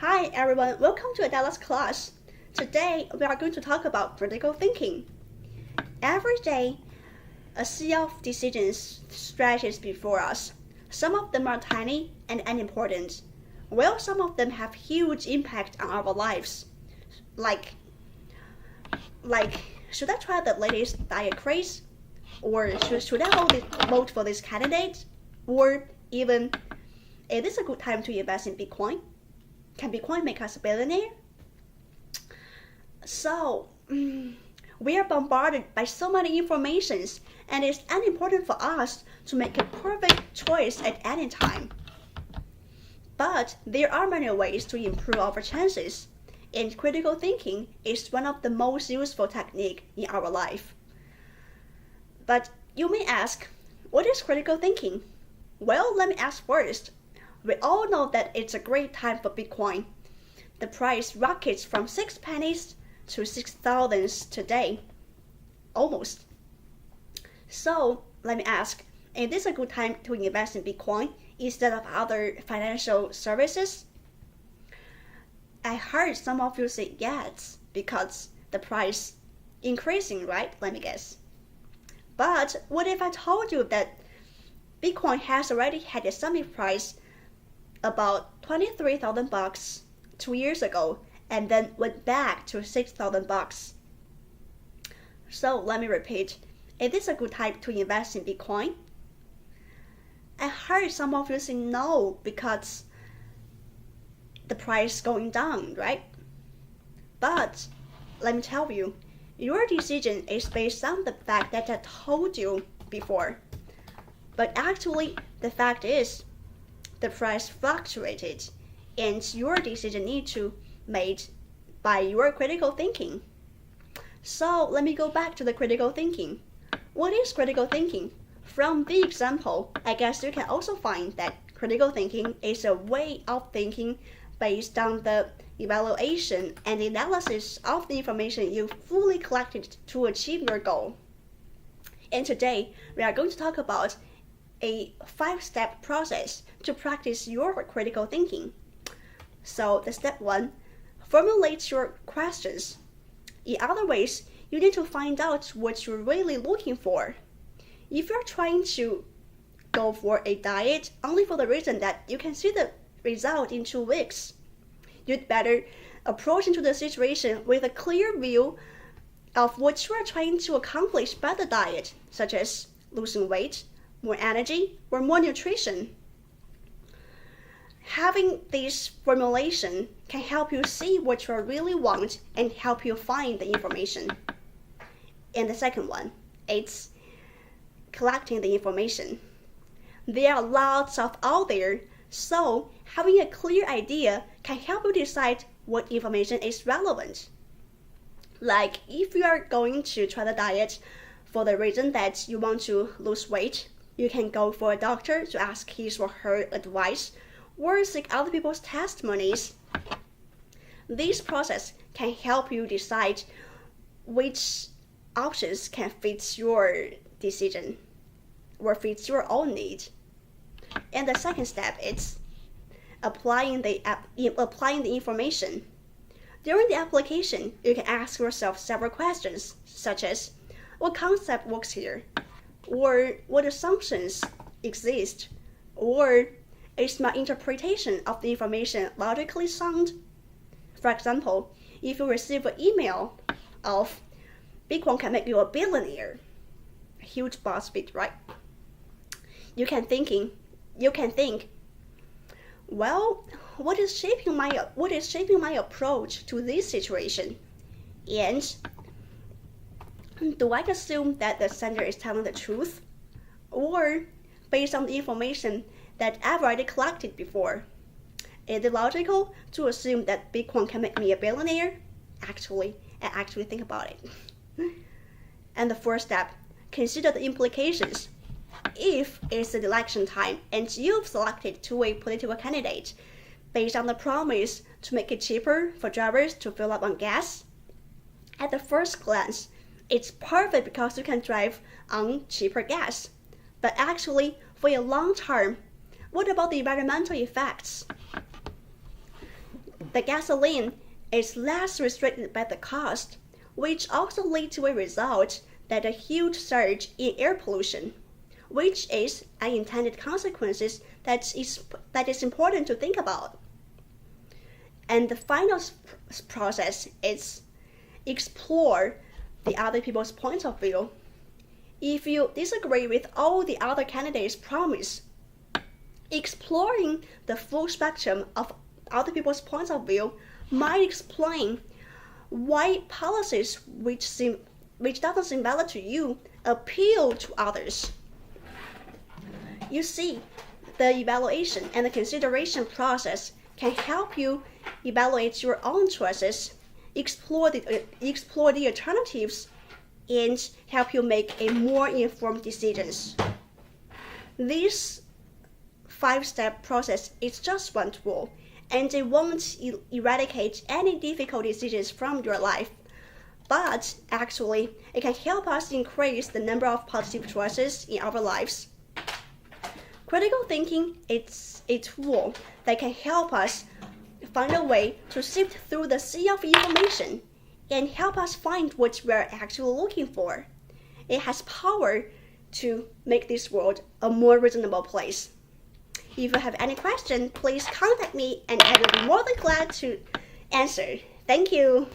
Hi everyone, welcome to Adela's class. Today we are going to talk about critical thinking. Every day, a sea of decisions stretches before us. Some of them are tiny and unimportant, while some of them have huge impact on our lives. Like, should I try the latest diet craze? Or should I vote for this candidate? Or even, is this a good time to invest in Bitcoin? Can Bitcoin make us a billionaire? So, we are bombarded by so many informations, and it's unimportant for us to make a perfect choice at any time. But there are many ways to improve our chances, and critical thinking is one of the most useful techniques in our life. But you may ask, what is critical thinking? Well, let me ask first. We all know that it's a great time for Bitcoin. The price rockets from 6 pennies to 6,000 today. Almost. So, let me ask, is this a good time to invest in Bitcoin instead of other financial services? I heard some of you say yes, because the price increasing, right? Let me guess. But what if I told you that Bitcoin has already had a summit price about $23,000 2 years ago and then went back to $6,000? So let me repeat, is this a good time to invest in Bitcoin? I heard some of you say no because the price is going down, right? But let me tell you, your decision is based on the fact that I told you before. But actually, the fact is, the price fluctuated, and your decision needs to be made by your critical thinking. So let me go back to the critical thinking. What is critical thinking? From the example, I guess you can also find that critical thinking is a way of thinking based on the evaluation and analysis of the information you fully collected to achieve your goal. And today, we are going to talk about a 5-step process to practice your critical thinking. So the step 1, formulate your questions. In other words, you need to find out what you're really looking for. If you're trying to go for a diet only for the reason that you can see the result in 2 weeks, you'd better approach into the situation with a clear view of what you are trying to accomplish by the diet, such as losing weight, more energy, or more nutrition. Having this formulation can help you see what you really want and help you find the information. And the second one, it's collecting the information. There are lots of out there, so having a clear idea can help you decide what information is relevant. Like if you are going to try the diet for the reason that you want to lose weight, you can go for a doctor to ask his or her advice or seek other people's testimonies. This process can help you decide which options can fit your decision or fit your own need. And the second step is applying the information. During the application, you can ask yourself several questions, such as, what concept works here? Or what assumptions exist? Or is my interpretation of the information logically sound? For example, if you receive an email of Bitcoin can make you a billionaire, a huge buzzword, right? You can think, well, what is shaping my approach to this situation? And do I assume that the sender is telling the truth? Or based on the information that I've already collected before, is it logical to assume that Bitcoin can make me a billionaire? I actually think about it. And the fourth step, consider the implications. If it's an election time and you've selected to a political candidate based on the promise to make it cheaper for drivers to fill up on gas, at the first glance, it's perfect because you can drive on cheaper gas. But actually, for a long term, what about the environmental effects? the gasoline is less restricted by the cost, which also leads to a result that a huge surge in air pollution, which is unintended consequences that is important to think about. And the final process is explore the other people's point of view. If you disagree with all the other candidates' promise, exploring the full spectrum of other people's points of view might explain why policies which doesn't seem valid to you appeal to others. You see, the evaluation and the consideration process can help you evaluate your own choices, explore the alternatives, and help you make a more informed decisions. This 5-step process is just one tool, and it won't eradicate any difficult decisions from your life. But actually, it can help us increase the number of positive choices in our lives. Critical thinking is a tool that can help us find a way to sift through the sea of information and help us find what we're actually looking for. It has power to make this world a more reasonable place. If you have any question, please contact me and I will be more than glad to answer. Thank you.